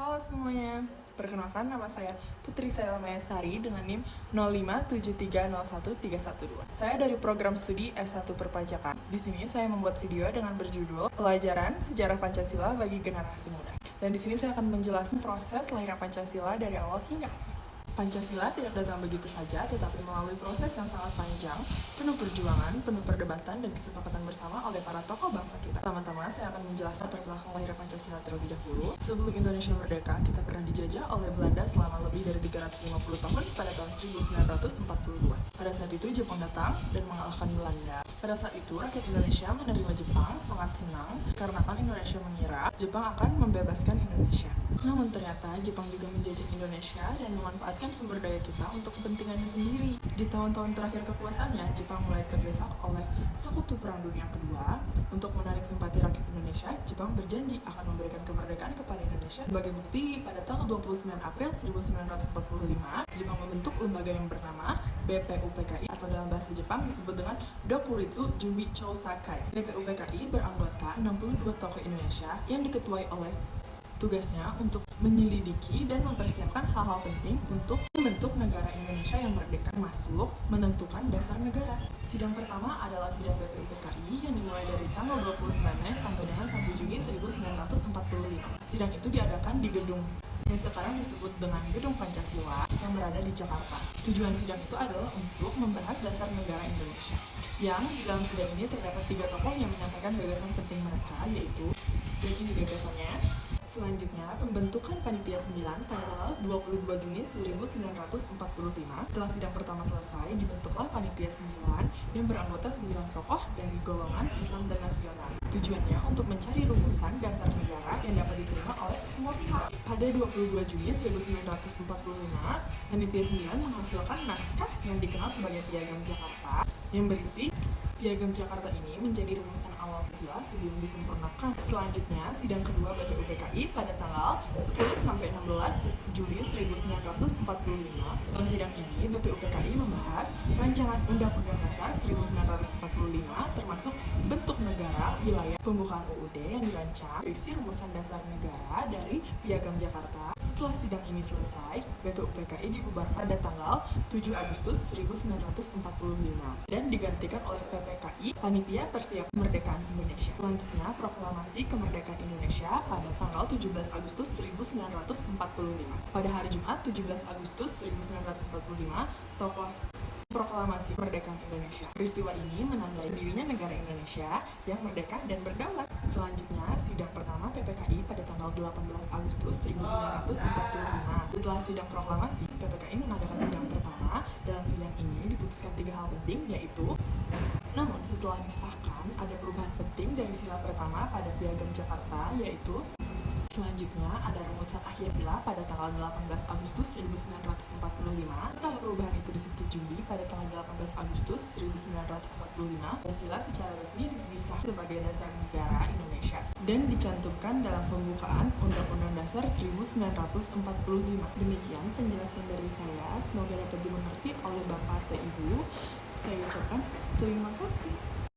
Halo semuanya, perkenalkan nama saya Putri Selma Sari dengan NIM 0573013112. Saya dari program studi S1 Perpajakan. Di sini saya membuat video dengan berjudul Pelajaran Sejarah Pancasila bagi Generasi Muda. Dan di sini saya akan menjelaskan proses lahirnya Pancasila dari awal hingga akhir. Pancasila tidak datang begitu saja, tetapi melalui proses yang sangat panjang, penuh perjuangan, penuh perdebatan, dan kesepakatan bersama oleh para tokoh bangsa kita. Pertama-tama, saya akan menjelaskan latar belakang lahirnya Pancasila terlebih dahulu. Sebelum Indonesia merdeka, kita pernah dijajah oleh Belanda selama lebih dari 350 tahun pada tahun 1942. Pada saat itu, Jepang datang dan mengalahkan Belanda. Pada saat itu, rakyat Indonesia menerima Jepang sangat senang karena Indonesia mengira Jepang akan membebaskan Indonesia. Namun ternyata Jepang juga menjajah Indonesia dan memanfaatkan sumber daya kita untuk kepentingannya sendiri. Di tahun-tahun terakhir kekuasaannya, Jepang mulai terdesak oleh Sekutu Perang Dunia Kedua. Untuk menarik simpati rakyat Indonesia, Jepang berjanji akan memberikan kemerdekaan kepada Indonesia. Sebagai bukti, pada tanggal 29 April 1945, Jepang membentuk lembaga yang bernama BPUPKI atau dalam bahasa Jepang disebut dengan Dokuritsu Jubichou Sakai. BPUPKI beranggota 62 tokoh Indonesia yang diketuai oleh tugasnya untuk menyelidiki dan mempersiapkan hal-hal penting untuk membentuk negara Indonesia yang merdeka, masuk menentukan dasar negara. Sidang pertama adalah sidang BPUPKI yang dimulai dari tanggal 29 Mei sampai dengan 1 Juni 1945. Sidang itu diadakan di gedung yang sekarang disebut dengan Gedung Pancasila yang berada di Jakarta. Tujuan sidang itu adalah untuk membahas dasar negara Indonesia. Yang di dalam sidang ini terdapat 3 tokoh yang menyampaikan gagasan penting mereka, yaitu ini gagasannya. Selanjutnya, pembentukan Panitia 9 pada tanggal 22 Juni 1945. Setelah sidang pertama selesai, dibentuklah Panitia 9 yang beranggota 9 tokoh dari golongan Islam dan Nasional. Tujuannya untuk mencari rumusan dasar negara yang dapat diterima oleh semua pihak. Pada 22 Juni 1945, Panitia 9 menghasilkan naskah yang dikenal sebagai Piagam Jakarta yang berisi Piagam Jakarta ini menjadi rumusan awal Pancasila sebelum disempurnakan. Selanjutnya, sidang kedua BPUPKI pada tanggal 10 sampai 16 Juli 1945. Dalam sidang ini, BPUPKI membahas rancangan Undang-Undang Dasar 1945 termasuk bentuk negara, wilayah, pembukaan UUD yang dirancang, berisi rumusan dasar negara dari Piagam Jakarta. Setelah sidang ini selesai, BPUPKI dibubarkan pada tanggal 7 Agustus 1945 dan digantikan oleh PPKI, Panitia Persiapan Kemerdekaan Indonesia. Selanjutnya, proklamasi kemerdekaan Indonesia pada tanggal 17 Agustus 1945. Pada hari Jumat 17 Agustus 1945, tokoh proklamasi kemerdekaan Indonesia. Peristiwa ini menandai dirinya negara Indonesia yang merdeka dan berdaulat. Selanjutnya, sidang pertama PPKI pada tanggal 18 Agustus 1945. Setelah sidang proklamasi, PPKI mengadakan sidang pertama. Dalam sidang ini diputuskan 3 hal penting, yaitu namun setelah disahkan, ada perubahan penting dari sila pertama pada Piagam Jakarta, yaitu selanjutnya ada rumusan akhir sila pada tanggal 18 Agustus 1945. Setelah perubahan itu disetujui pada tanggal 18 Agustus 1945, sila secara resmi disah sebagai dasar negara Indonesia dan dicantumkan dalam pembukaan Undang-Undang Dasar 1945. Demikian penjelasan dari saya, semoga dapat dimengerti oleh Bapak atau Ibu. Saya ucapkan terima kasih.